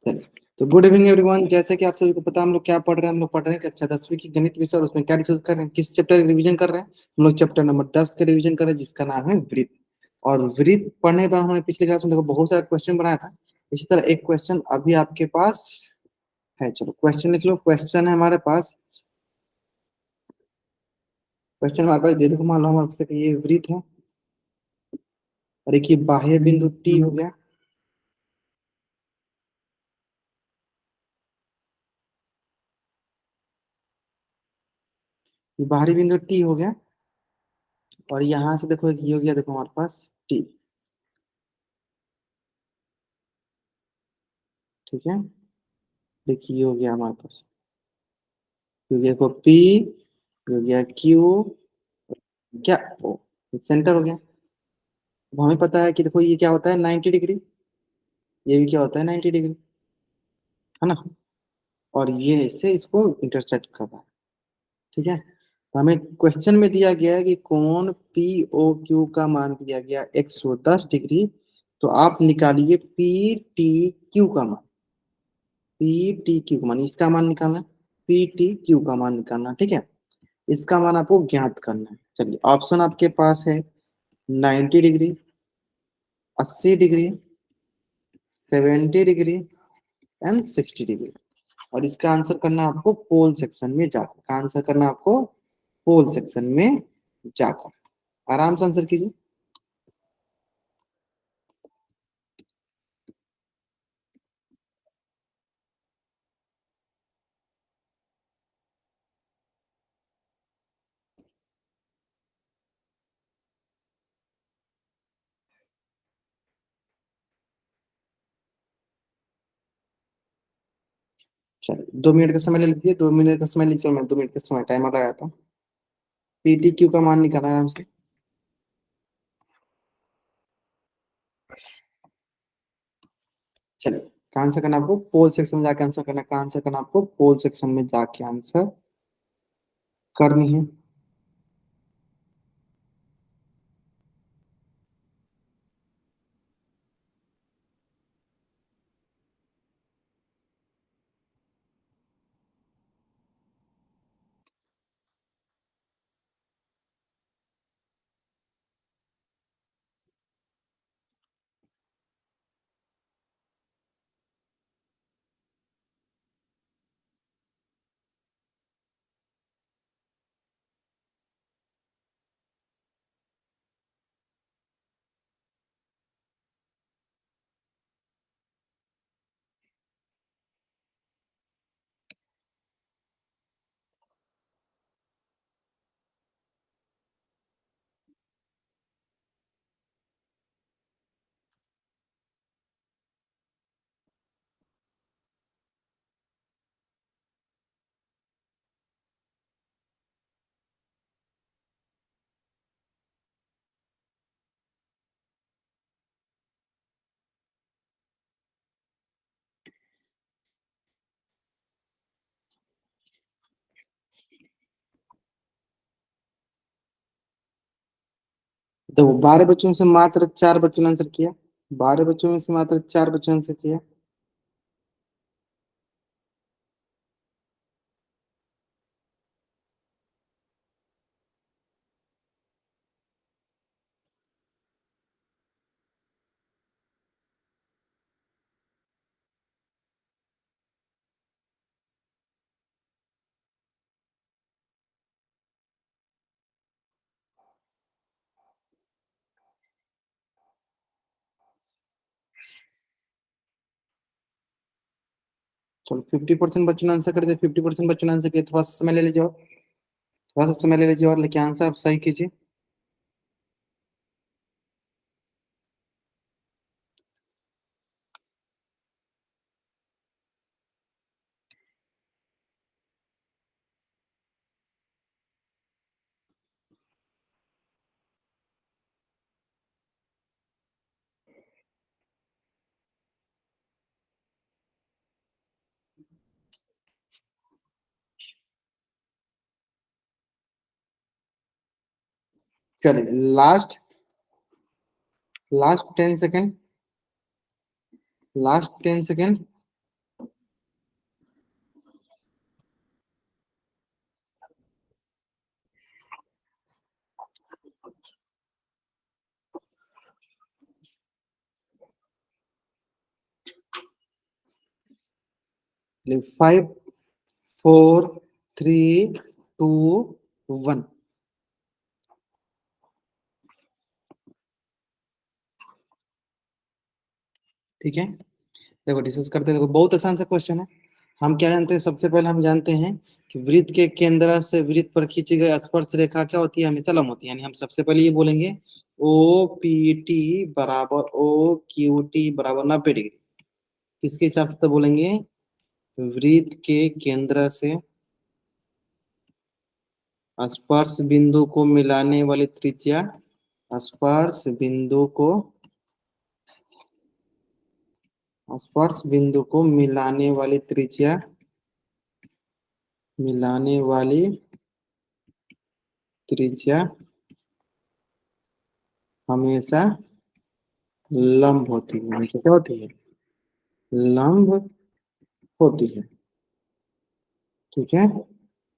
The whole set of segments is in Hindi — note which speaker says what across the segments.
Speaker 1: चलिए, तो गुड इवनिंग एवरीवन। जैसे कि आप सभी को पता है हम लोग क्या पढ़ रहे हैं। हम लोग पढ़ रहे हैं कक्षा 10वीं की गणित विषय, और उसमें क्या डिस्कस कर रहे हैं, किस चैप्टर का रिवीजन कर रहे हैं। हम लोग चैप्टर नंबर 10 का रिवीजन कर रहे हैं, जिसका नाम है वृत्त। और वृत्त पढ़ने के दौरान हमने पिछले क्लास में देखो बहुत सारा क्वेश्चन बनाया था। इसी तरह एक क्वेश्चन अभी आपके पास है। चलो क्वेश्चन लिख लो। क्वेश्चन है हमारे पास, क्वेश्चन हमारे पास दे दो। मान लो हमारे पास ये वृत्त है और एक ये बाह्य बिंदु टी हो गया। ये बाहरी बिंदु टी हो गया, और यहाँ से देखो ये हो गया, देखो हमारे पास टी। ठीक है, देखिए ये हो गया हमारे पास, हो गया को पी, हो गया क्यू, क्या ओ, सेंटर हो गया। अब हमें पता है कि देखो ये क्या होता है 90 डिग्री, ये भी क्या होता है 90 डिग्री, है ना। और ये इससे इसको इंटरसेक्ट कर रहा है। ठीक है, तो हमें क्वेश्चन में दिया गया है कि कोण पी ओ क्यू का मान दिया गया 110 डिग्री। तो आप निकालिए पी टी क्यू का मान। पी टी क्यू का मान, इसका मान निकालना है, पी टी क्यू का मान निकालना है, ठीक है। इसका मान आपको ज्ञात करना है। चलिए, ऑप्शन आपके पास है 90 degree, 80 degree, 70 degree and 60 degree. और इसका आंसर करना है आपको पोल सेक्शन में जाकर। का आंसर करना है आपको पोल सेक्शन में जाकर। आराम से आंसर कीजिए। चलिए 2 मिनट का समय ले लीजिए। 2 मिनट का समय लीजिए, मैं 2 मिनट का समय टाइमर लगाता हूँ। पीटी क्यू का मान निकालना है आराम से। चलिए, का आंसर करना है आपको पोल सेक्शन में जाके आंसर करना है। का आंसर करना है आपको पोल सेक्शन में जाके आंसर करनी है। तो 12 बच्चों से मात्र 4 बच्चों ने आंसर किया। 12 बच्चों में से मात्र 4 बच्चों ने आंसर किया। चलो 50% बच्चों ने आंसर कर दिया। 50% बच्चों ने आंसर किया। थोड़ा सा समय ले लीजिए, और थोड़ा सा समय ले लीजिए, और लेकिन आंसर आप सही कीजिए। चलिए, last last 10 second, last 10 second. 5 4 3 2 1। ठीक है, देखो डिस्कस करते हैं। देखो बहुत आसान सा क्वेश्चन है। हम क्या जानते हैं, सबसे पहले हम जानते हैं कि वृत्त के केंद्र से वृत्त पर खींची गई स्पर्श रेखा क्या होती है, हमेशा लंब होती है। यानी हम सबसे पहले ये बोलेंगे ओ पी टी बराबर ओ क्यू टी बराबर 90 डिग्री। किसके हिसाब से तो बोलेंगे, वृत्त के केंद्र से स्पर्श बिंदु को मिलाने वाली त्रिज्या, स्पर्श बिंदु को स्पर्श बिंदु को मिलाने वाली त्रिज्या हमेशा लंब होती है। हमेशा क्या होती है, लंब होती है। ठीक है,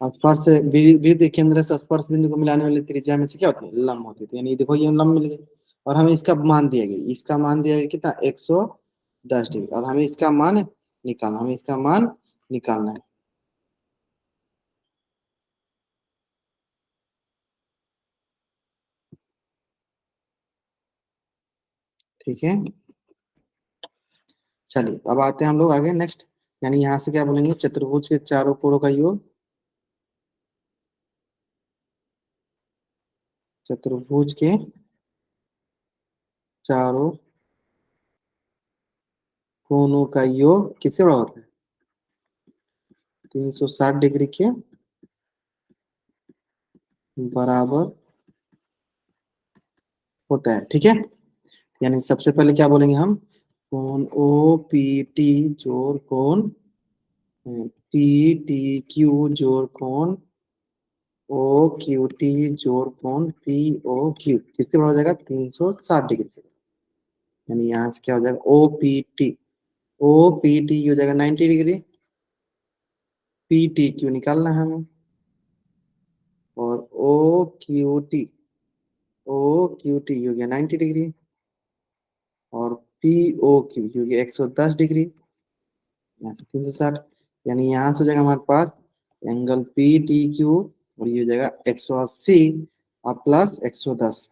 Speaker 1: स्पर्श वृत्त केंद्र से स्पर्श बिंदु को मिलाने वाली त्रिज्या में से क्या होती है, लंब होती है। यानी देखो ये लंब मिल गई, और हमें इसका मान दिया गया, इसका मान दिया गया कितना, 110 डिग्री। और हमें इसका मान निकालना, हमें इसका मान निकालना है। ठीक है, चलिए अब आते हैं हम लोग आगे नेक्स्ट। यानी यहाँ से क्या बोलेंगे, चतुर्भुज के चारों कोणों का योग, चतुर्भुज के चारों कोणों का योग किससे बड़ा होता है, 360 डिग्री के बराबर होता है। ठीक है, यानी सबसे पहले क्या बोलेंगे हम, कोण ओ पी टी जोड़ कोण पी टी क्यू जोड़ कोण ओ क्यू टी जोड़ कोण पी ओ क्यू किसके बराबर हो जाएगा, 360 डिग्री से। यानी यहाँ से क्या हो जाएगा, ओ पी टी हो जाएगा 90 डिग्री, पी टी क्यू निकालना है हमें, और ओ क्यू टी हो गया 90 डिग्री, और पी ओ क्यू हो गया 110 डिग्री, यहाँ से 360। यानी यहाँ से हो जाएगा हमारे पास एंगल पी टी क्यू, और ये हो जाएगा 180 और प्लस 110,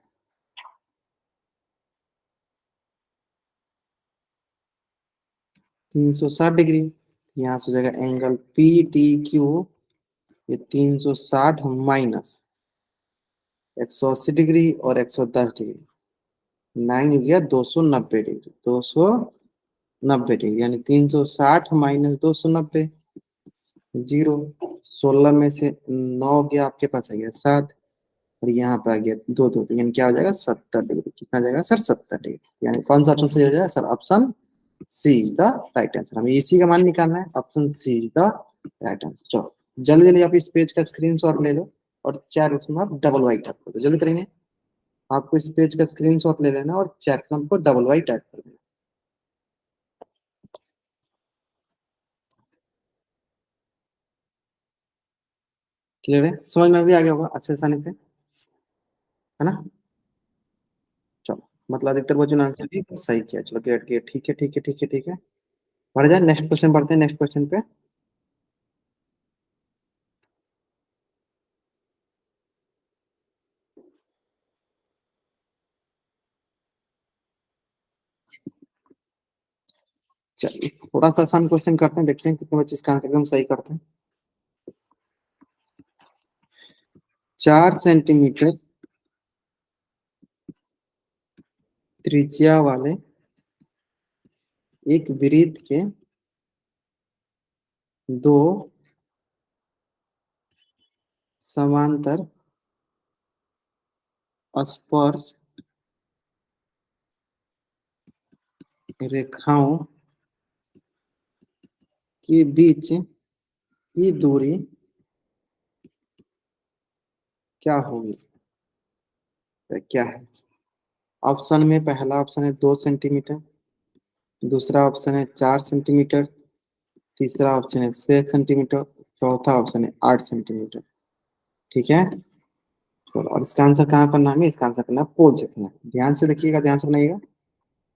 Speaker 1: 360 डिग्री। यहाँ से हो जाएगा एंगल पी टी क्यू, ये 360 माइनस 180 डिग्री और 110 डिग्री, 9 हो गया 290 डिग्री, 290 डिग्री। यानी 360 माइनस 290, 0। 16 में से 9 गया आपके पास, आ गया 7, और यहाँ पे आ गया 2 2, तो यानी क्या हो जाएगा, 70 डिग्री। कितना जाएगा सर, 70 डिग्री। यानी कौन सा ऑप्शन सही हो जाएगा sir, option C is the right answer. हमें इसी का मान निकालना है, option C is the right answer. चलो जल्दी जल्दी आप इस पेज का स्क्रीनशॉट ले लो, और चार उसमें आप डबल वाई टाइप कर दो, जल्दी करेंगे। आपको इस पेज का स्क्रीनशॉट ले लेना, और चार को डबल वाई टाइप कर देना। क्लियर है, समझ में भी आ गया होगा अच्छे आसानी से, है ना। चलो मतलब अधिकतर बच्चों ने आंसर भी सही किया। चलो ग्रेट ग्रेट, ठीक है ठीक है ठीक है ठीक है। बढ़ जाए, नेक्स्ट क्वेश्चन पढ़ते हैं, नेक्स्ट क्वेश्चन पे। चलिए थोड़ा सा आसान क्वेश्चन करते हैं, देखते हैं कितने बच्चे इसका आंसर एकदम सही करते हैं। 4 सेंटीमीटर त्रिज्या वाले एक वृत्त के दो समांतर स्पर्श रेखाओं के बीच की दूरी क्या होगी, क्या है। ऑप्शन में पहला ऑप्शन है 2 सेंटीमीटर, दूसरा ऑप्शन है 4 सेंटीमीटर, तीसरा ऑप्शन है 6 सेंटीमीटर, चौथा ऑप्शन है 8 सेंटीमीटर। ठीक है, चलो और इसका आंसर कहाँ करना है, हमें इसका आंसर करना है पोल सेक्शन में। ध्यान से देखिएगा, ध्यान से बनाइएगा,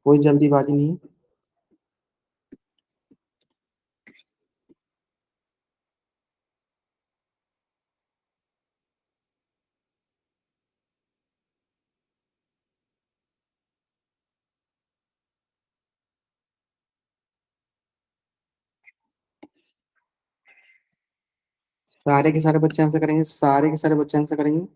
Speaker 1: कोई जल्दीबाजी नहीं है। सारे के सारे बच्चे आंसर करेंगे, सारे के सारे बच्चे आंसर करेंगे।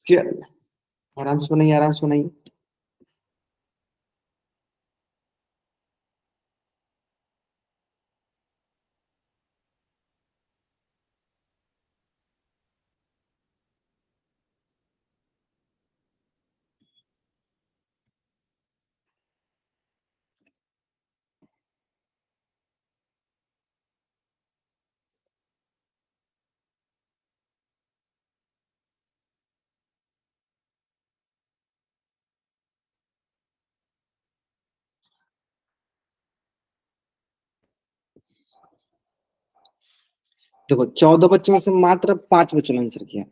Speaker 1: चल, आराम से सुनाइए, आराम से सुनाइए। देखो, 14 बच्चों में से मात्र 5 बच्चों ने आंसर किया।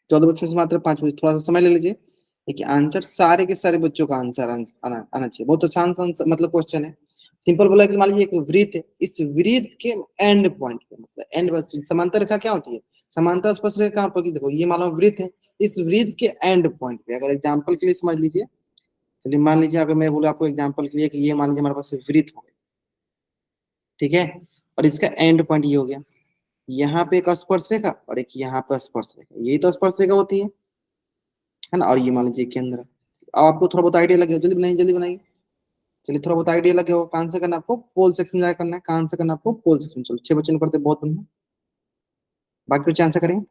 Speaker 1: 14 बच्चों से मात्र 5 बच्चे, थोड़ा सा समय ले लीजिए। देखिए, आंसर सारे के सारे बच्चों का आंसर आना आना चाहिए। बहुत आसान सा मतलब क्वेश्चन है। सिंपल बोला कि मान लीजिए एक वृत्त है, इस वृत्त के एंड पॉइंट पे, मतलब एंड, समांतर रेखा क्या होती है? समांतर स्पर्श रेखा कहाँ पर की? देखो, ये मान लो वृत्त है, इस वृत्त के एंड पॉइंट पे, अगर एग्जाम्पल के लिए समझ लीजिए, चलिए मान लीजिए, अगर मैं बोला आपको एग्जाम्पल के लिए कि ये मान लीजिए हमारे पास वृत्त हो, ठीक है, और इसका एंड पॉइंट ये हो गया। यहाँ पे एक स्पर्श रेखा और एक यहाँ पे स्पर्श रेखा, यही तो स्पर्श रेखा होती है ना। और ये मान लीजिए केंद्र। अब आपको थोड़ा बहुत आइडिया लगे, जल्दी बनाइए, जल्दी बनाइए। चलिए, थोड़ा बहुत आइडिया लगे हो, कहाँ से करना है आपको? पोल सेक्शन जाकर करना है। कहाँ से करना है आपको? पोल सेक्शन। चलो, 6 बच्चों ने करते, बहुत बढ़िया। बाकी बच्चे आंसर करेंगे।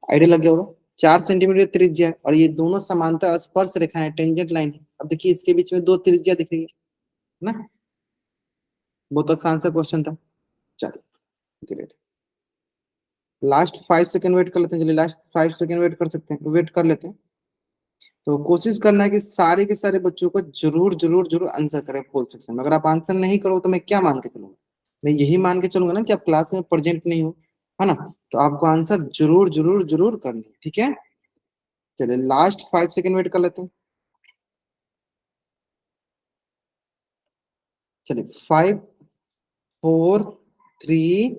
Speaker 1: आइडिया लग गया होगा। 4 सेंटीमीटर त्रिज्या है और ये दोनों समांतर स्पर्श रेखा है, टेंजेंट लाइन है। अब देखिए, इसके बीच में 2 त्रिज्या दिख रही है ना। बहुत आसान सा क्वेश्चन था। चलिए, ग्रेट। लास्ट 5 सेकंड वेट कर लेते हैं। चलिए, लास्ट 5 सेकंड वेट कर सकते हैं, वेट कर लेते हैं। तो कोशिश करना है कि सारे के सारे बच्चों को जरूर जरूर जरूर आंसर करें पोल सेक्शन में। अगर आप आंसर नहीं करो तो मैं क्या मान के चलूंगा? मैं यही मान के चलूंगा ना कि आप क्लास में प्रेजेंट नहीं हो, है ना। तो आपको आंसर जरूर जरूर जरूर करनी है, ठीक है। चलिए, लास्ट 5 सेकंड वेट कर लेते हैं। चलिए, 5 4 3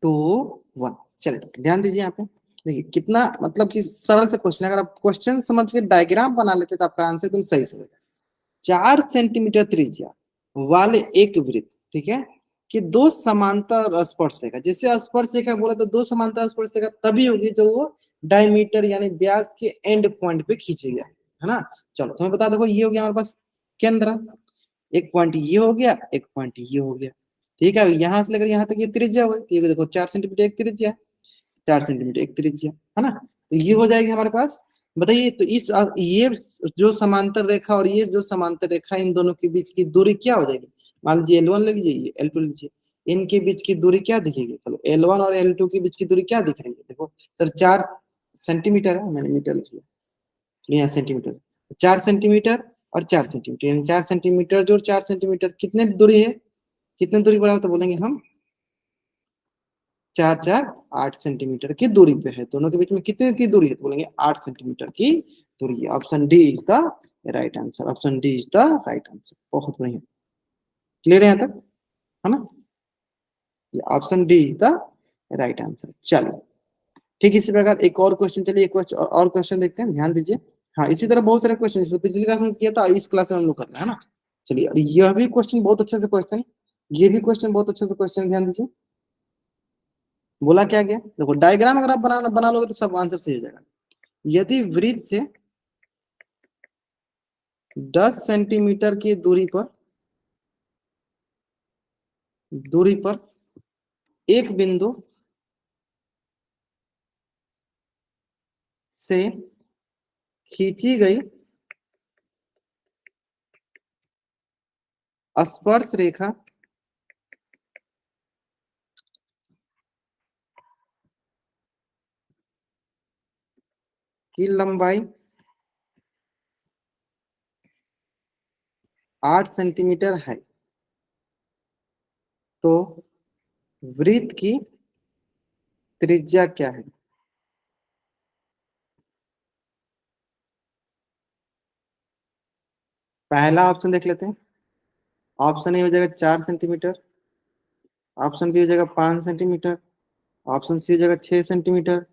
Speaker 1: 2 1। चलिए, ध्यान दीजिए यहाँ पे। देखिए, कितना मतलब कि सरल से क्वेश्चन, अगर आप क्वेश्चन समझ के डायग्राम बना लेते तो आपका आंसर एकदम सही से। 4 सेंटीमीटर त्रिज्या वाले एक वृत्त, ठीक है, कि 2 समांतर स्पर्श रेखा, जैसे स्पर्श रेखा बोला तो 2 समांतर स्पर्श रेखा तभी होगी जो वो डायमीटर यानी व्यास के एंड पॉइंट पे खींची जाए, है ना। चलो, तुम्हें बता दो, ये हो गया हमारे पास केंद्र। एक पॉइंट ये हो गया, एक पॉइंट ये हो गया, ठीक है। यहां से लेकर यहाँ तक ये त्रिज्या हो गई, तो ये देखो 4 सेंटीमीटर एक त्रिज्या, 4 सेंटीमीटर एक त्रिज्या, है ना। तो ये हो जाएगी हमारे पास। बताइए, तो इस ये जो समांतर रेखा और ये जो समांतर रेखा, इन दोनों के बीच की दूरी क्या हो जाएगी? मान लीजिए L1 ले लीजिए, ये L2 लीजिए। इनके बीच की दूरी क्या दिखेगी? चलो, L1 और L2 के बीच की दूरी क्या दिख रही है? देखो सर, 4 सेंटीमीटर है, मैंने मीटर लिख लिया, यहाँ सेंटीमीटर। 4 सेंटीमीटर और 4 सेंटीमीटर, यानी 4 सेंटीमीटर जो 4 सेंटीमीटर कितने दूरी है? कितने दूरी बराबर? तो बोलेंगे हम 4 4 8 सेंटीमीटर की दूरी पे है। दोनों के बीच में कितने की दूरी है? तो बोलेंगे 8 सेंटीमीटर की दूरी है। Option D is the right answer. Option D is the right answer. बहुत बढ़िया। क्लियर है यहाँ तक, है ना। ये option D is the right answer. चलो, ठीक, इसी प्रकार एक और क्वेश्चन। चलिए, एक क्वेश्चन और क्वेश्चन देखते हैं, ध्यान दीजिए। हाँ, इसी तरह बहुत सारे क्वेश्चन पिछली क्लास में किया था, इस क्लास में हम लोग करना है ना। चलिए, और यह भी क्वेश्चन बहुत अच्छे से क्वेश्चन, ये भी क्वेश्चन बहुत अच्छे से क्वेश्चन, ध्यान दीजिए। बोला क्या गया, देखो डायग्राम अगर आप बना लोगे तो सब आंसर सही हो जाएगा। यदि वृत्त से 10 सेंटीमीटर की दूरी पर एक बिंदु से खींची गई स्पर्श रेखा की लंबाई 8 सेंटीमीटर है, तो वृत्त की त्रिज्या क्या है। पहला ऑप्शन देख लेते हैं। ऑप्शन ए हो जाएगा 4 सेंटीमीटर, ऑप्शन बी हो जाएगा 5 सेंटीमीटर, ऑप्शन सी हो जाएगा 6 सेंटीमीटर,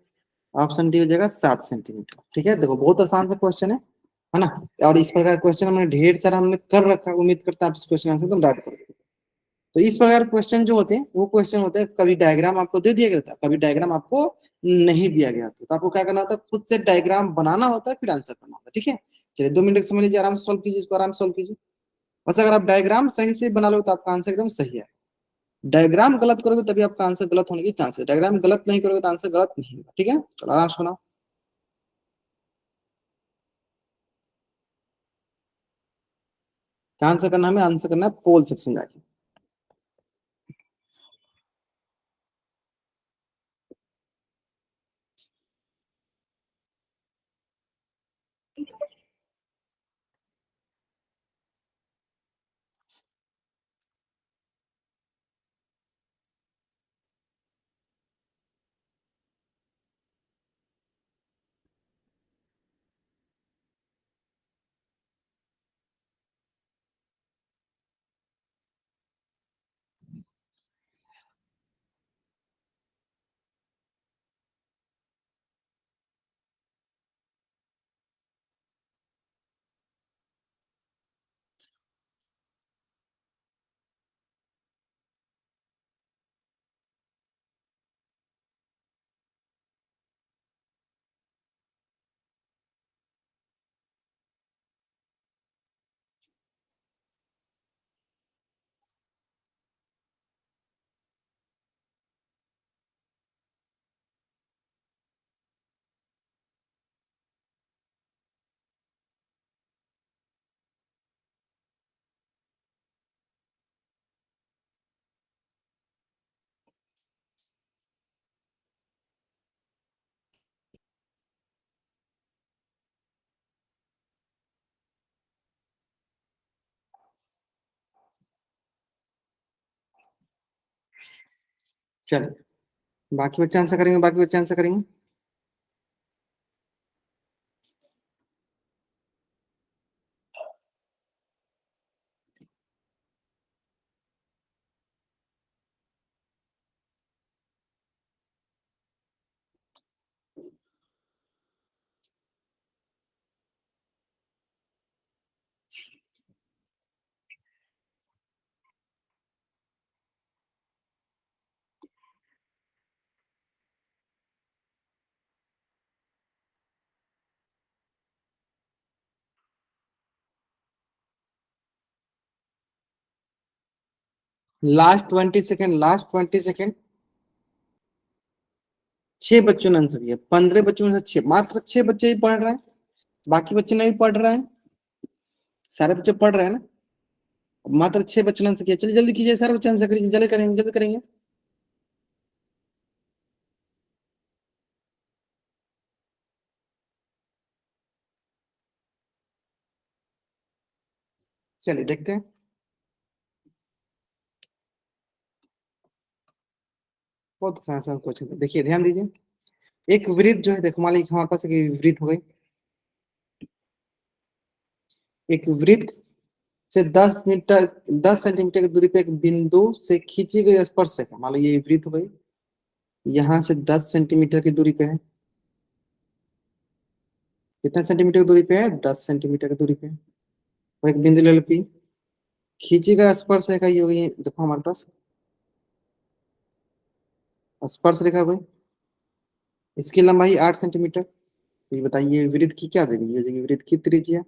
Speaker 1: ऑप्शन डी हो जाएगा 7 सेंटीमीटर। ठीक है, देखो बहुत आसान सा क्वेश्चन है ना। और इस प्रकार क्वेश्चन हमने ढेर सारा हमने कर रखा है, उम्मीद करता है आप इस क्वेश्चन आंसर तुम डाल करोगे। तो इस प्रकार क्वेश्चन जो होते हैं वो क्वेश्चन होते हैं, कभी डायग्राम आपको दे दिया गया था, कभी डायग्राम आपको नहीं दिया गया था, तो आपको क्या करना होता है, खुद से डायग्राम बनाना होता है, फिर आंसर करना होता है। ठीक है, चलिए 2 मिनट समझ लीजिए, आराम से सॉल्व कीजिए इसको, आराम से सॉल्व कीजिए। बस अगर आप डायग्राम सही से बना लो तो आपका आंसर एकदम सही है। डायग्राम गलत करोगे तभी आपका आंसर गलत होने की चांस है, डायग्राम गलत नहीं करोगे तो आंसर गलत नहीं होगा। ठीक है, चलो आराम से बनाओ। क्या आंसर करना है, हमें आंसर करना है पोल सेक्शन जाके। चलिए बाकी बच्चे आंसर करेंगे, बाकी बच्चे आंसर करेंगे। Last 20 second. 6 बच्चों ने आंसर किया, 15 बच्चों में से 6, मात्र 6 बच्चे ही पढ़ रहे हैं, बाकी बच्चे नहीं पढ़ रहे हैं। सारे बच्चे पढ़ रहे हैं ना, मात्र 6 बच्चों ने आंसर किया। चलिए जल्दी कीजिए, सारे बच्चे आंसर करिए, जल्दी करेंगे, जल्दी करेंगे। चलिए देखते हैं। बहुत आसान क्वेश्चन है, देखिए ध्यान दीजिए। एक वृत्त जो है, देखो मान लीजिए हमारे पास एक वृत्त हो गई, एक वृत्त से 10 सेंटीमीटर की दूरी पे एक बिंदु से खींची गई स्पर्श रेखा, मान लो ये वृत्त हो गई, यहाँ से 10 सेंटीमीटर की दूरी पे है। कितने सेंटीमीटर की दूरी पे है, 10 सेंटीमीटर की दूरी पे है। और एक बिंदु ले लो P, खींची गई स्पर्श रेखा ये हो गई, देखो हमारे पास स्पर्श रेखा कोई, इसकी लंबाई 8 सेंटीमीटर। तो ये बताइए वृत्त की क्या जगह, ये जगह वृत्त की त्रिज्या,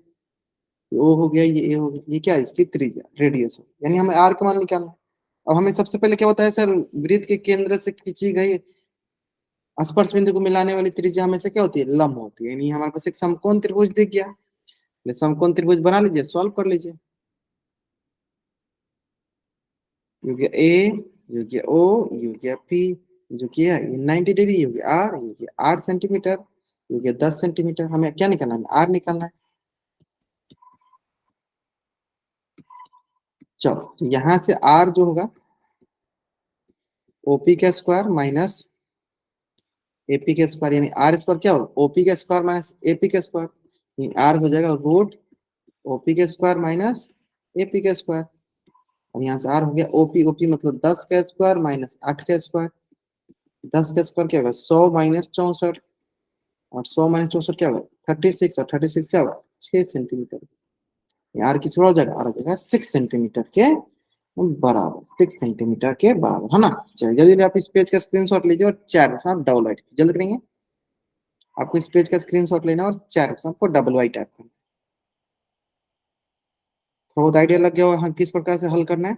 Speaker 1: ओ हो गया, ये ए हो गया, ये क्या है इसकी त्रिज्या रेडियस हो, यानी हमें आर का मान निकालना है। अब हमें सबसे पहले क्या होता है सर, वृत्त के केंद्र से खींची गई स्पर्श बिंदु को मिलाने वाली त्रिज्या हमेशा क्या होती है, लंब होती है। यानी हमारे पास एक समकोण त्रिभुज दिख गया, ये समकोण त्रिभुज बना लीजिए, सॉल्व कर लीजिए। ये हो गया ए, ये हो गया ओ, ये हो गया पी, जो कि है ये 90 डिग्री, ये हो गया आर, ये हो गया 8 सेंटीमीटर, ये हो गया 10 सेंटीमीटर। हमें क्या निकालना है, आर निकालना है। चलो यहाँ से आर जो होगा, ओपी का स्क्वायर माइनस एपी का स्क्वायर, यानी आर स्क्वायर क्या होगा, ओपी का स्क्वायर माइनस एपी का स्क्वायर, आर हो जाएगा रूट ओपी का स्क्वायर माइनस एपी का स्क्वायर। और यहाँ से आर हो गया ओपी, ओपी मतलब 10 का स्क्वायर माइनस 8 का स्क्वायर। 10 का स्क्वायर क्या होगा, 100 - 64, और 100 - 64 क्या होगा, 36, और 36 क्या होगा, 6 सेंटीमीटर। आर की थोड़ा हो जाएगा, आर हो जाएगा 6 सेंटीमीटर के बराबर, 6 सेंटीमीटर के बराबर, है ना। चलिए जल्दी जल्दी आप इस पेज का स्क्रीनशॉट लीजिए और चैट आप डबल वाइट जल्द करेंगे। आपको इस पेज का स्क्रीनशॉट लेना और चैट आपको डबल वाइट टाइप करना। थोड़ा बहुत आइडिया लग गया हो हाँ किस प्रकार से हल करना है।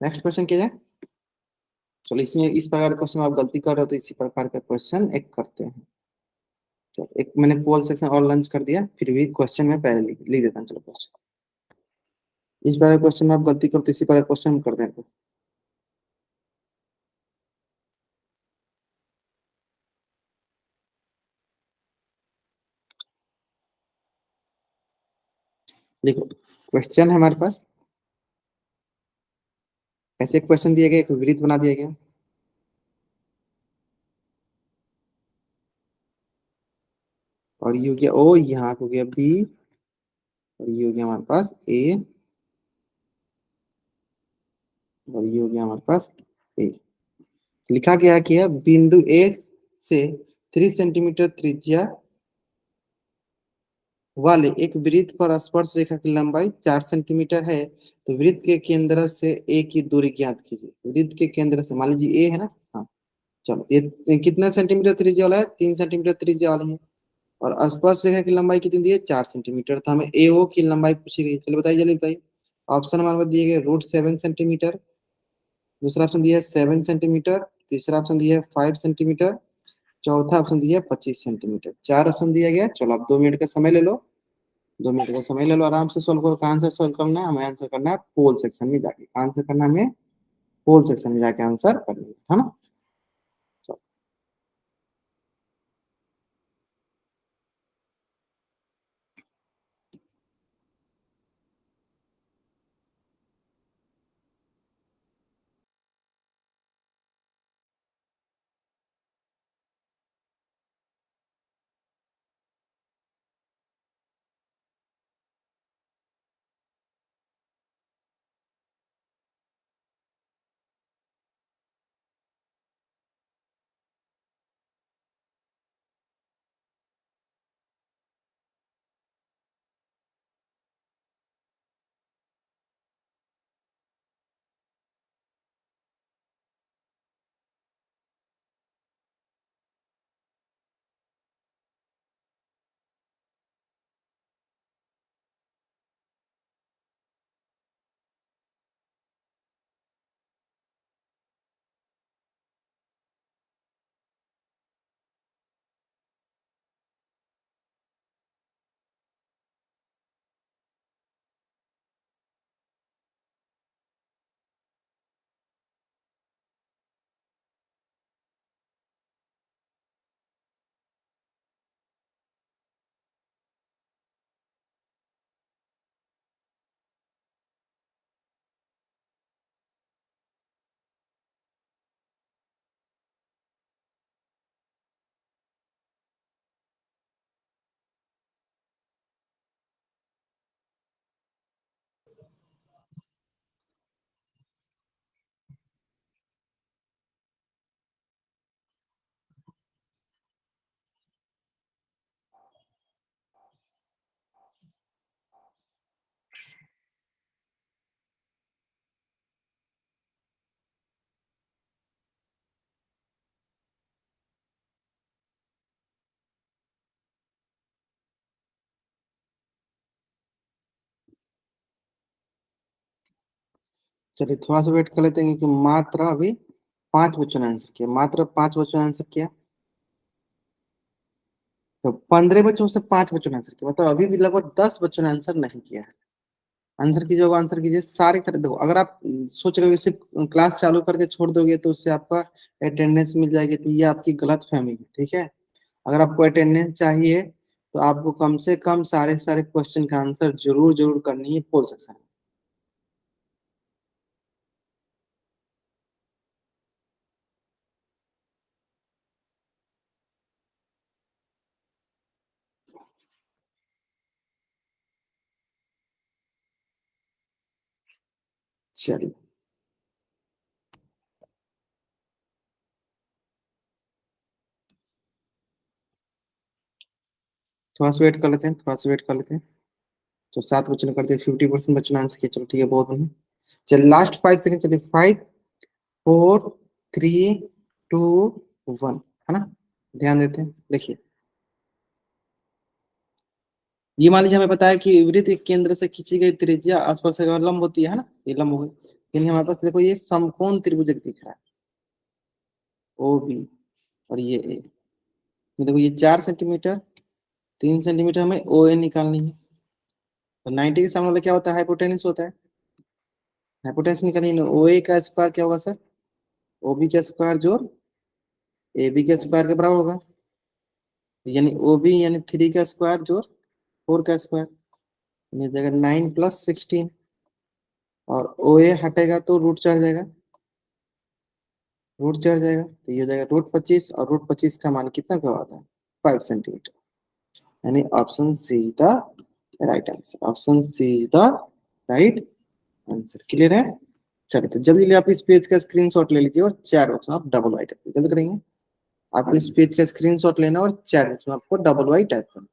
Speaker 1: नेक्स्ट क्वेश्चन किया जाए। चलो इसमें इस प्रकार का क्वेश्चन आप गलती कर रहे हो तो इसी प्रकार का क्वेश्चन एक करते हैं। चलो एक मैंने पोल सेक्शन और लंच कर दिया, फिर भी क्वेश्चन में पहले लिख देता हूँ। चलो क्वेश्चन इस बार क्वेश्चन में आप गलती करो तो इसी प्रकार क्वेश्चन कर दें। देखो क्वेश्चन है हमारे पास, ऐसे क्वेश्चन दिया गया, एक वृत्त बना दिया गया, और ये हो गया ओ, यहाँ हो गया बी, और ये हो गया हमारे पास ए, और ये हो गया हमारे पास ए। लिखा गया कि है बिंदु ए से 3 सेंटीमीटर त्रिज्या वाले एक वृत्त पर स्पर्श रेखा की लंबाई 4 सेंटीमीटर है, तो वृत्त के केंद्र से ए की दूरी ज्ञात कीजिए। वृत्त के केंद्र से मान लीजिए ए है ना, हाँ। चलो ये कितना सेंटीमीटर त्रिज्या वाला है, 3 सेंटीमीटर त्रिज्या वाला है, और स्पर्श रेखा की लंबाई कितनी दी है, 4 सेंटीमीटर। तो हमें ए ओ की लंबाई पूछी गई, चलो बताइए जल्दी बताइए। ऑप्शन हमारे पास दिए गए √7 सेंटीमीटर, दूसरा ऑप्शन दिया है 7 सेंटीमीटर, तीसरा ऑप्शन दिया है 5 सेंटीमीटर, चौथा ऑप्शन दिया है 25 सेंटीमीटर। चार ऑप्शन दिया गया। चलो आप 2 मिनट का समय ले लो, 2 मिनट का समय ले लो, आराम से सोल्व करो। कहाँ आंसर सोल्व करना है, हमें आंसर करना है पोल सेक्शन में जाके, आंसर करना है हमें पोल सेक्शन में जाके आंसर करना है ना। चलिए थोड़ा सा वेट कर लेते हैं, क्योंकि मात्र अभी 5 बच्चों ने आंसर किया, मात्र 5 बच्चों ने आंसर किया। तो 15 बच्चों से 5 बच्चों ने आंसर किया, मतलब अभी भी लगभग 10 बच्चों ने आंसर नहीं किया है। आंसर कीजिए, होगा आंसर कीजिए सारे करे। देखो अगर आप सोच रहे हो सिर्फ क्लास चालू करके छोड़ दोगे तो उससे आपका अटेंडेंस मिल जाएगी, तो ये आपकी गलत फहमी है, ठीक है। अगर आपको अटेंडेंस चाहिए तो आपको कम से कम सारे सारे क्वेश्चन का आंसर जरूर जरूर करनी है पोल सेक्शन में। चलिए थोड़ा सा वेट कर लेते हैं, थोड़ा सा वेट कर लेते हैं। तो 7 बच्चों ने कर दिया, 50% बच्चों ने आंसर किया, चलो ठीक है, बहुत बढ़िया। चलिए लास्ट 5 सेकंड, चलिए 5 4 3 2 1, है ना। ध्यान देते हैं, देखिए। ये मान लीजिए हमें पता है कि वृत्त के केंद्र से खींची गई त्रिज्या स्पर्शरेखा लंब होती है ना, ये लंब हो गई। लेकिन हमारे पास देखो ये समकोण त्रिभुज एक दिख रहा है, ओ बी, और ये ए। तो देखो ये 4 सेंटीमीटर, 3 सेंटीमीटर, हमें ओ ए निकालनी है। तो 90 के सामने वाला क्या होता है, हाइपोटेनस होता है। हाइपोटेनस निकालिए ना, ओ ए का स्क्वायर क्या होगा सर, ओ बी का स्क्वायर जोड़ ए बी के स्क्वायर के बराबर होगा। यानी ओ बी यानी 3 का स्क्वायर जोड़ 4 का स्क्वायर, यानी जगह 9 + 16। और ओ ए हटेगा तो रूट चढ़ जाएगा, रूट चढ़ जाएगा तो ये हो जाएगा √25, और √25 का मान कितना का होता है, 5 सेंटीमीटर। यानी option see the right answer, option see the right answer. Clear है। चलिए तो जल्दी जल्दी आप इस पेज का स्क्रीनशॉट ले लीजिए, और चैट बॉक्स में आप डबल वाई टाइप जल्दी करेंगे। आपको इस पेज का स्क्रीनशॉट लेना और चैट बॉक्स में आपको डबल वाई टाइप करना।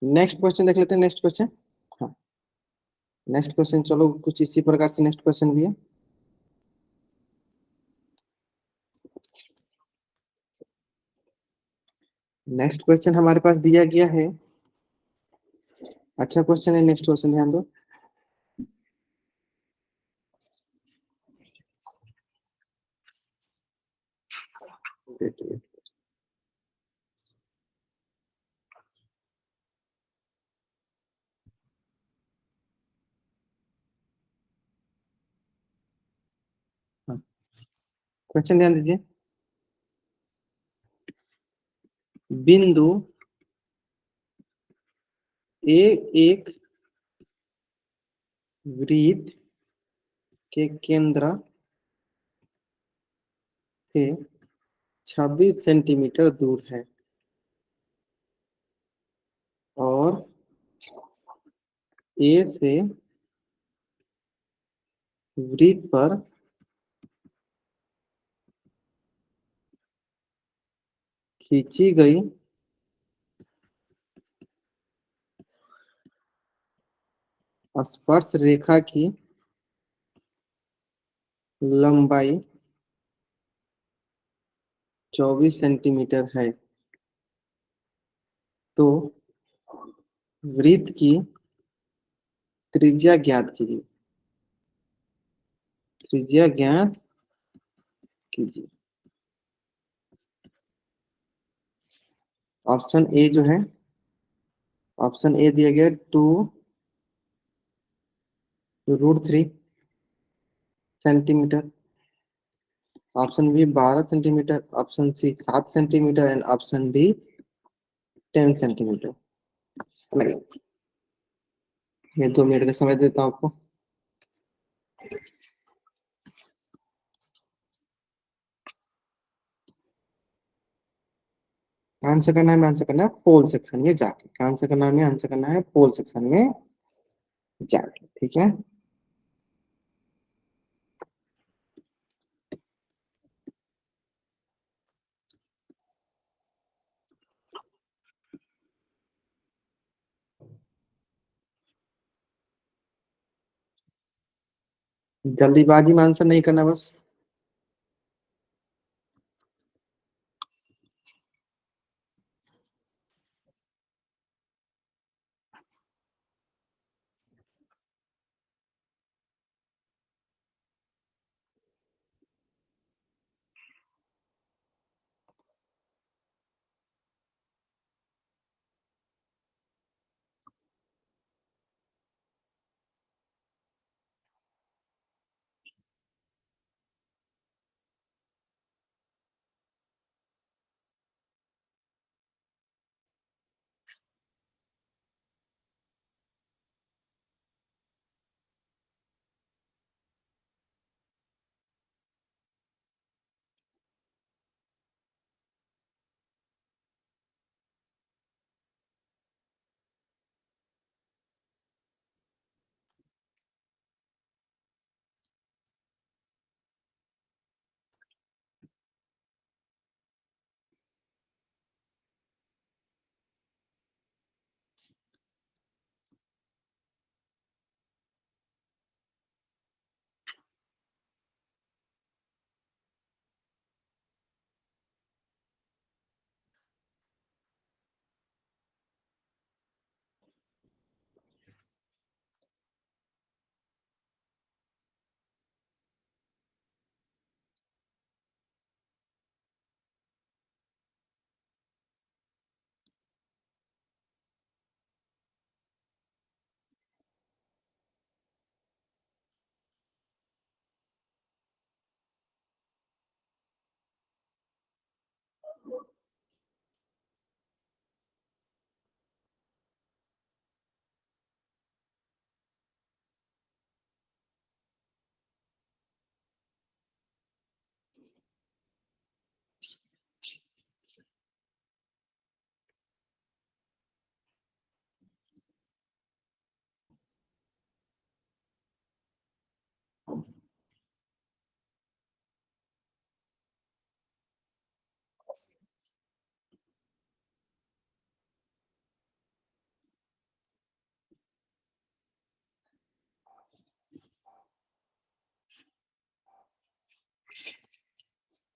Speaker 1: नेक्स्ट क्वेश्चन देख लेते हैं, नेक्स्ट क्वेश्चन। हाँ, नेक्स्ट क्वेश्चन चलो कुछ इसी प्रकार से नेक्स्ट क्वेश्चन भी है। नेक्स्ट क्वेश्चन हमारे पास दिया गया है, अच्छा क्वेश्चन है, नेक्स्ट क्वेश्चन ध्यान दो। वेट वेट, हाँ क्वेश्चन ध्यान दीजिए। बिंदु ए एक वृत्त के केंद्र से 26 सेंटीमीटर दूर है, और ए से वृत्त पर खींची गई स्पर्श रेखा की लंबाई 24 सेंटीमीटर है। तो वृत्त की त्रिज्या ज्ञात कीजिए, त्रिज्या ज्ञात कीजिए। ऑप्शन ए जो है, ऑप्शन ए दिया गया 2√3 centimetre, option B 12 centimetre, option C 7 centimetre, and option D 10 centimetre. मैं 2 मिनट का समय देता हूँ आपको। आंसर करना है, आंसर करना है पोल सेक्शन में जाके, आंसर करना है, आंसर करना है पोल सेक्शन में जाके, ठीक है। जल्दीबाजी में आंसर नहीं करना बस।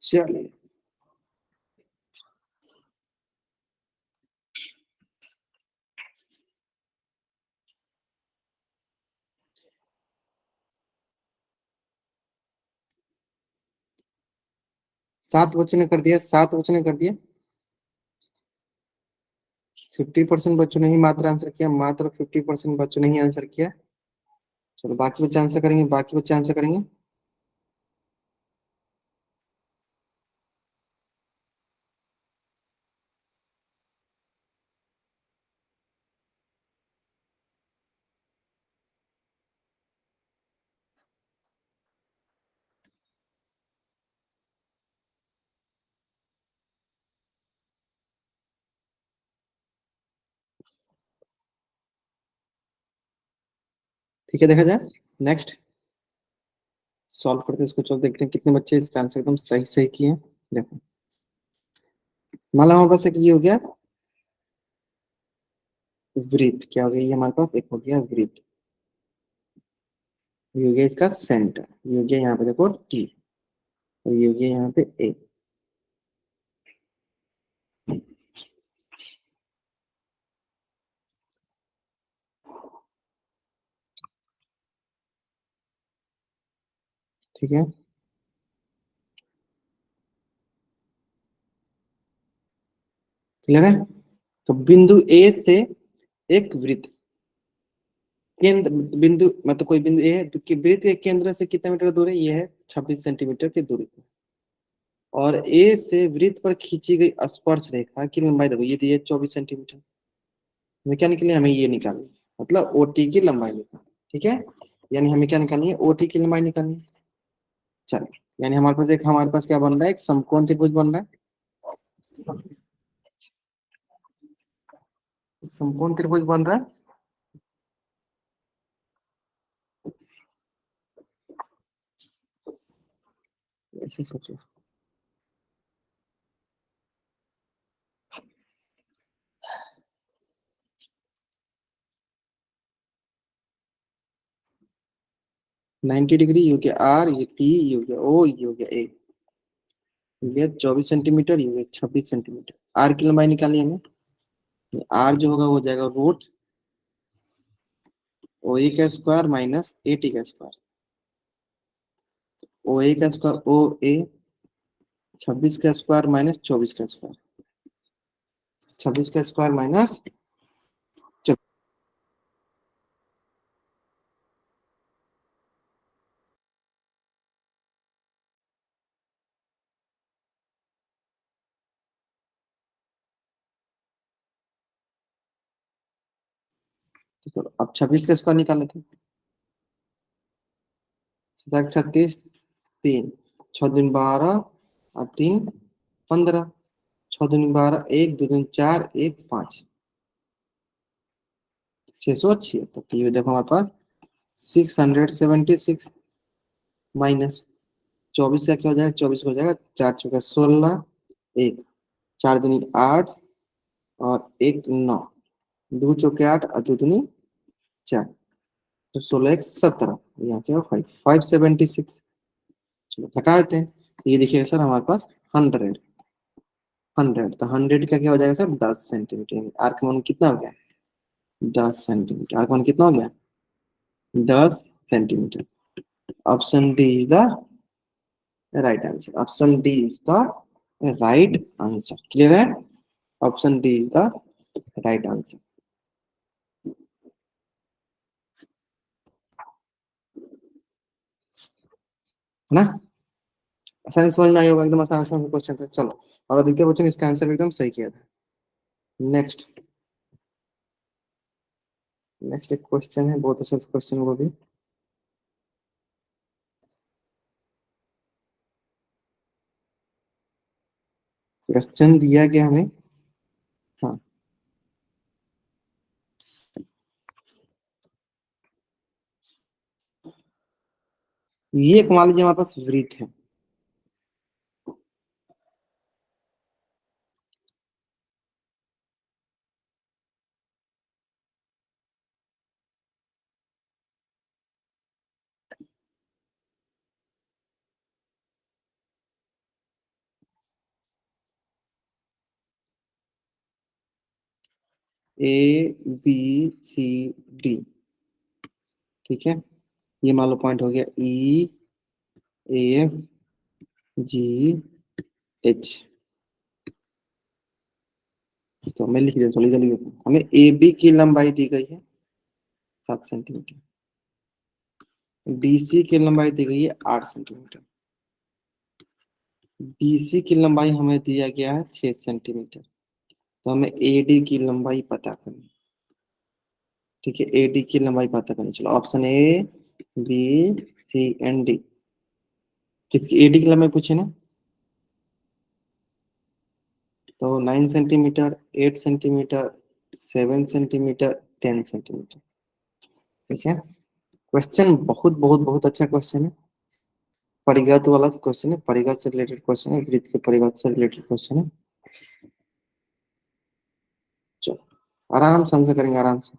Speaker 1: चलिए 7 बच्चों ने कर दिया, 7 बच्चों ने कर दिया। 50% बच्चों ने ही मात्र आंसर किया, मात्र 50% बच्चों ने ही आंसर किया। चलो बाकी बच्चे आंसर करेंगे, बाकी बच्चे आंसर करेंगे। ठीक है, देखा जाए। नेक्स्ट सॉल्व करते हैं इसको। चलो देखते हैं कितने बच्चे इसका आंसर एकदम सही सही किए हैं। देखो, माला होगा से कि ये हो गया वृत्त। क्या हो गया ये हमारे पास? एक हो गया वृत्त, ये हो गया इसका सेंटर, ये हो गया यहाँ पे देखो टी, और ये हो गया यहाँ पे ए। ठीक है, क्लियर है? तो बिंदु ए से एक वृत्त, केंद्र बिंदु मतलब कोई बिंदु ए है कि वृत्त के केंद्र से कितना मीटर दूर है? ये है 26 सेंटीमीटर की दूरी पे। और ए से वृत्त पर खींची गई स्पर्श रेखा की लंबाई देखो, ये दी है 24 सेंटीमीटर। हमें क्या निकली? हमें ये निकालनी है, मतलब ओटी की लंबाई निकालनी। ठीक है, यानी हमें क्या निकालनी है? ओटी की लंबाई निकालनी है। चलिए, यानी हमारे पास एक, हमारे पास क्या बन रहा है? एक समकोण त्रिभुज बन रहा है। एक समकोण त्रिभुज बन रहा है। ऐसे सोचिए, 90 डिग्री, ये हो गया आर, ये टी, ये हो गया ओ, ये हो गया ए। ये 24 सेंटीमीटर, ये हो गया 26 सेंटीमीटर। आर की लंबाई निकालनी है हमें। आर जो होगा वो हो जाएगा रूट ओ ए का स्क्वायर माइनस ए टी का स्क्वायर। ओ ए का स्क्वायर ओ ए, 26 का स्क्वायर माइनस 24 का स्क्वायर। 26 का स्क्वायर माइनस, चलो अब 26 का स्क्वायर निकाल लेते हैं। 36, 3, 6 दूनी 12 और 3 15। 6 दूनी 12, 1 2 दूनी 4, 1 5, 676। तो ये देखो हमारे पास 676 माइनस 24 का क्या हो जाएगा, 24 हो जाएगा 4 चौका 16, एक 4 दूनी 8 और 1 9, 2 चौके 8 और 2 दूनी 4, तो 16 1 17, यहाँ क्या 576। चलो घटा देते हैं। ये देखिएगा सर हमारे पास 100, तो 100 का क्या हो जाएगा सर, 10 सेंटीमीटर। आर्क मान कितना हो गया, 10 सेंटीमीटर। आर्क मान कितना हो गया, 10 centimetre. Option D is the right answer. Option D is the right answer. Clear है, option D is the right answer, है ना। आसानी से समझ में आई होगा, एकदम आसान आसान क्वेश्चन था। चलो और अधिकतर बच्चों ने इसका आंसर एकदम सही किया था। नेक्स्ट, नेक्स्ट एक क्वेश्चन है, बहुत अच्छा क्वेश्चन वो भी। क्वेश्चन दिया गया हमें, हाँ, ये एक मान लीजिए हमारे पास वृत्त है। ए बी सी डी, ठीक है। ये मान लो पॉइंट हो गया ई ए जी एच। तो मैं लिख देता हूँ, लिख देता हूँ। हमें ए बी की लंबाई दी गई है 7 सेंटीमीटर, डी सी की लंबाई दी गई है 8 सेंटीमीटर, बी सी की लंबाई हमें दिया गया है 6 सेंटीमीटर। तो हमें ए डी की लंबाई पता करनी है। ठीक है, ए डी की लंबाई पता करनी। चलो option A B C and D, किसकी ए डी की लंबाई पूछे ना। तो 9 सेंटीमीटर, 8 सेंटीमीटर, 7 सेंटीमीटर, 10 सेंटीमीटर। ठीक है, क्वेश्चन बहुत बहुत बहुत अच्छा क्वेश्चन है। परिगत वाला क्वेश्चन है, परिगत से रिलेटेड क्वेश्चन है, वृत्त के परिगत से रिलेटेड क्वेश्चन है। चलो आराम से आंसर करेंगे, आराम से,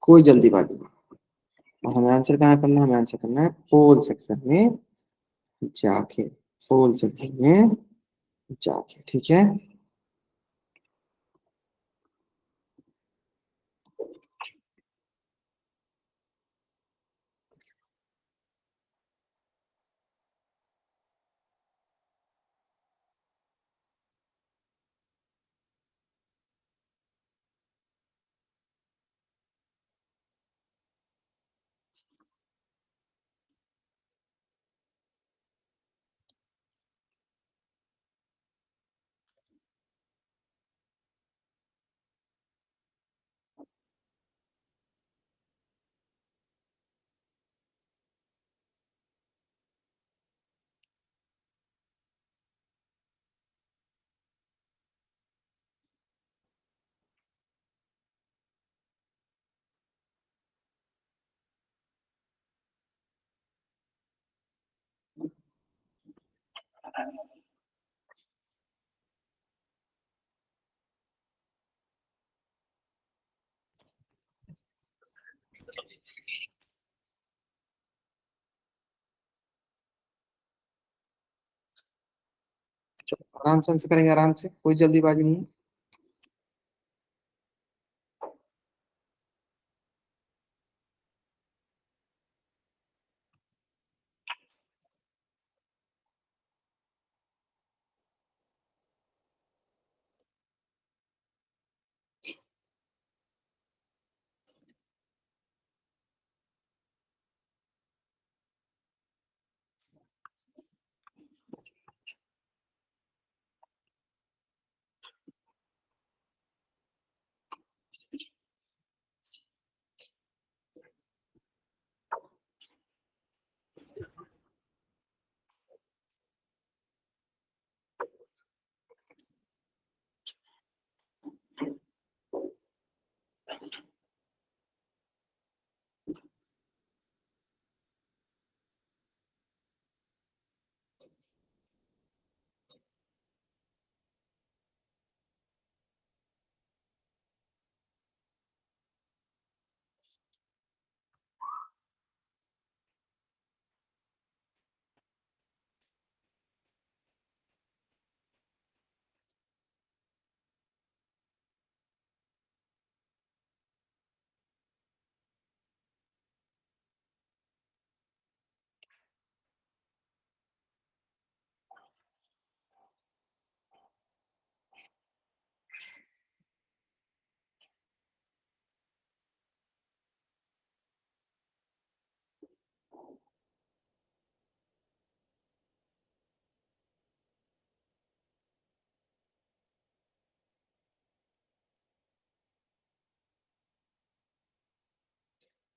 Speaker 1: कोई जल्दीबाजी नहीं। और हमें आंसर कहाँ करना है, हमें आंसर करना है पोल सेक्शन में जाके, पोल सेक्शन में जाके। ठीक है, चलो आराम से आंसर करेंगे, आराम से, कोई जल्दीबाजी नहीं है।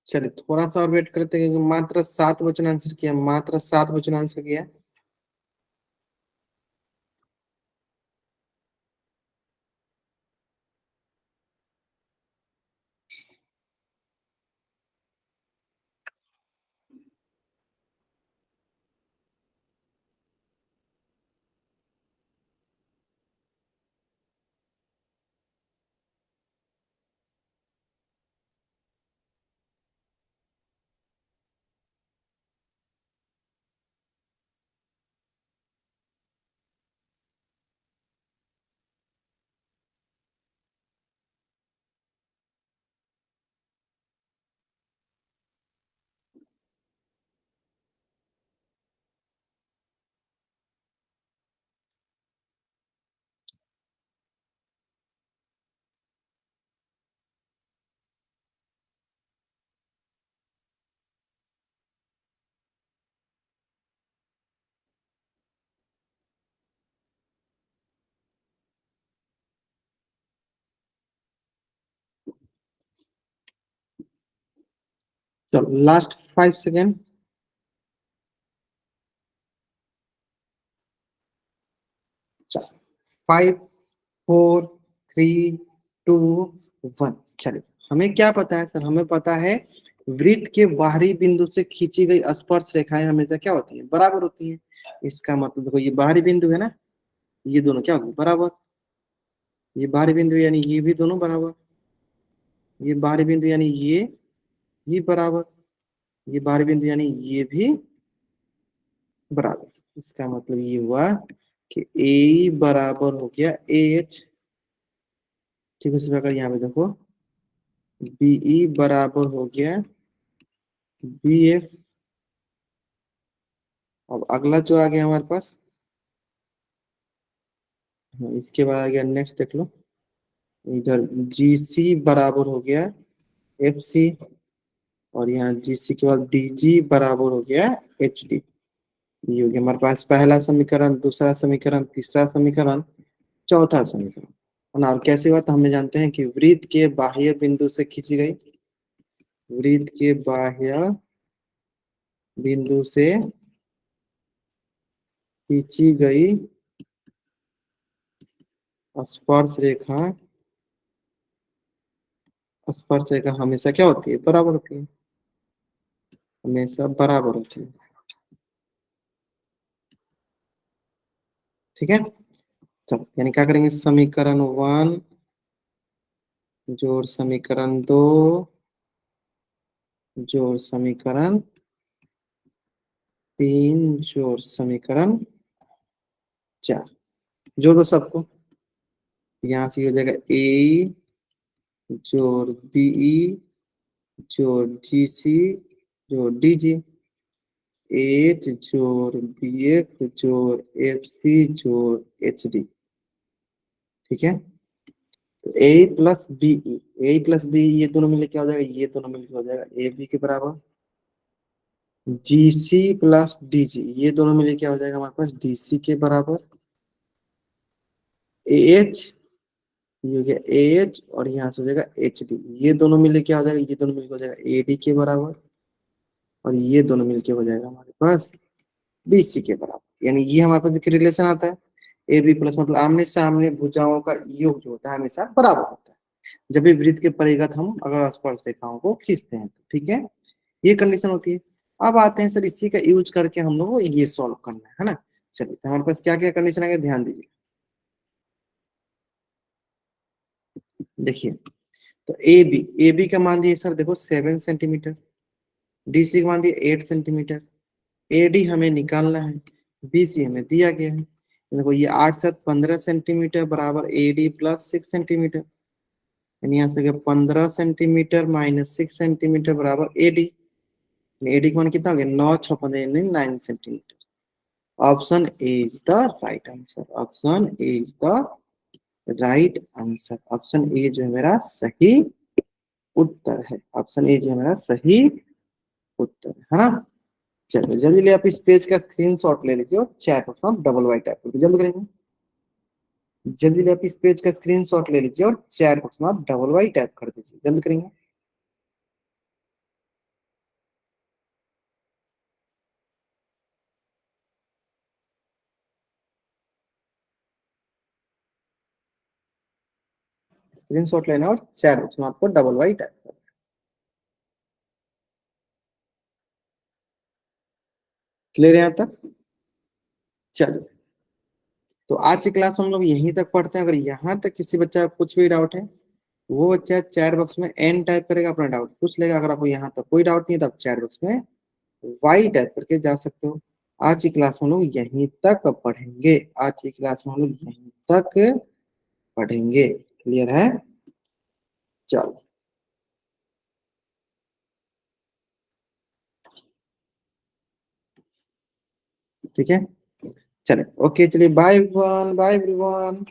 Speaker 1: चलिए थोड़ा सा और वेट करते हैं, क्योंकि मात्र 7 बच्चों ने आंसर किया, मात्र 7 बच्चों ने आंसर किया। चलो लास्ट 5 सेकेंड। 5 4 3 2 1। चलिए, हमें क्या पता है सर? हमें पता है वृत्त के बाहरी बिंदु से खींची गई स्पर्श रेखाएं हमेशा क्या होती है? बराबर होती है। इसका मतलब देखो, ये बाहरी बिंदु है ना, ये दोनों क्या होगी? बराबर। ये बाहरी बिंदु यानी ये भी दोनों बराबर। ये बाहरी बिंदु यानी ये बराबर। ये बाहरी बिंदु यानी ये भी बराबर। इसका मतलब ये हुआ कि ए बराबर हो गया एच। ठीक है, इसी प्रकार यहाँ पे देखो, बीई बराबर हो गया बी एफ। अब अगला जो आ गया हमारे पास, हाँ, इसके बाद आ गया नेक्स्ट, देख लो इधर जी सी बराबर हो गया एफ सी। और यहाँ जी सी के बाद डी जी बराबर हो गया एच डी। ये हो गया हमारे पास पहला समीकरण, दूसरा समीकरण, तीसरा समीकरण, चौथा समीकरण है ना। और कैसे हुआ? तो हमें जानते हैं कि वृत्त के बाह्य बिंदु से खींची गई, वृत्त के बाह्य बिंदु से खींची गई स्पर्श रेखा, स्पर्श रेखा हमेशा क्या होती है? बराबर होती है। हमेशा बराबर होती है। ठीक है, चलो यानी क्या करेंगे? समीकरण 1 जोड़ समीकरण 2 जोड़ समीकरण 3 जोड़ समीकरण 4। जोड़ दो सबको, यहाँ से हो जाएगा ए जोड़ बी जोड़ जी सी जोड़ डी जी, एच जोड़ बी एफ जोड़ एफ सी जोड़ एच डी। ठीक है, तो ए प्लस बी, ए प्लस बी ये दोनों मिलके क्या हो जाएगा, ये दोनों मिलके हो जाएगा ए बी के बराबर। जी सी प्लस डी जी ये दोनों मिलके क्या हो जाएगा हमारे पास, डी सी के बराबर। ए एच ये हो गया ए एच और यहाँ से हो जाएगा एच डी, ये दोनों मिलके क्या हो जाएगा, ये दोनों मिलके हो जाएगा ए डी के बराबर। और ये दोनों मिलके हो जाएगा हमारे पास बी सी के बराबर। यानी ये हमारे पास देखिए रिलेशन आता है, ए बी प्लस मतलब आमने सामने भुजाओं का योग जो होता है हमेशा बराबर होता है जब भी वृत्त के परिघत हम अगर स्पर्श रेखाओं को खींचते हैं तो। ठीक है, ये कंडीशन होती है। अब आते हैं सर इसी का यूज करके हम लोग को ये सॉल्व करना है ना। चलिए, तो हमारे पास क्या क्या कंडीशन आ गया, ध्यान दीजिए। देखिए, तो ए बी का मान दिए सर देखो 7 सेंटीमीटर, डी सी का मान दिए 8 सेंटीमीटर, ए डी हमें निकालना है, बी सी हमें दिया गया है। देखो ये 8 7 15 सेंटीमीटर बराबर ए डी प्लस 6 सेंटीमीटर, यानी यहाँ से 15 सेंटीमीटर माइनस 6 सेंटीमीटर बराबर ए डी। ए डी का मान कितना हो गया, 9 6 15 9 centimetre. Option A is the right answer, option A is the right answer. Option A जो है मेरा सही उत्तर है, ऑप्शन ए जो है मेरा सही उत्तर है ना। चलो जल्दी ले आप इस पेज का स्क्रीनशॉट ले लीजिए और चैट बॉक्स में डबल वाइट टाइप कर दीजिए, जल्दी करेंगे। जल्दी ले आप इस पेज का स्क्रीनशॉट ले लीजिए और चैट बॉक्स में आप डबल वाइट टाइप कर दीजिए, जल्दी करेंगे। स्क्रीनशॉट लेना और चैट बॉक्स में आपको डबल वाइट टाइप करना। क्लियर है यहाँ तक। चलिए, तो आज की क्लास हम लोग यहीं तक पढ़ते हैं। अगर यहाँ तक किसी बच्चा का कुछ भी डाउट है, वो बच्चा चैट बॉक्स में एन टाइप करेगा, अपना डाउट पूछ लेगा। अगर आपको यहाँ तक कोई डाउट नहीं है तो आप चैट बॉक्स में वाई टाइप करके जा सकते हो। आज की क्लास में हम लोग यहीं तक पढ़ेंगे, आज की क्लास में हम लोग यहीं तक पढ़ेंगे। क्लियर है। चलो, ठीक है, चले ओके, चलिए बाय एवरीवन, बाय एवरीवन।